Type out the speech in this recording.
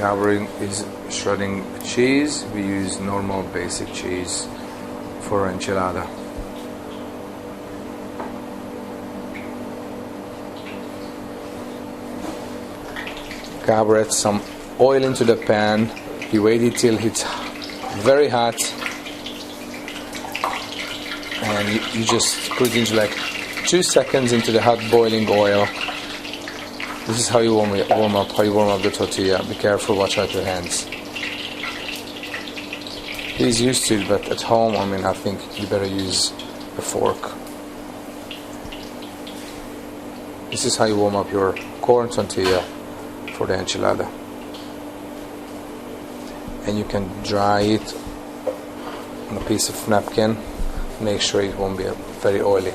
Gabriel is shredding cheese. We use normal basic cheese for enchilada. Gabriel adds some oil into the pan. You wait it till it's very hot, and you just put it into like 2 seconds into the hot boiling oil. This is how you warm up the tortilla. Be careful, watch out your hands. He's used to it, but at home, I think you better use a fork. This is how you warm up your corn tortilla for the enchilada. And you can dry it on a piece of napkin. Make sure it won't be very oily.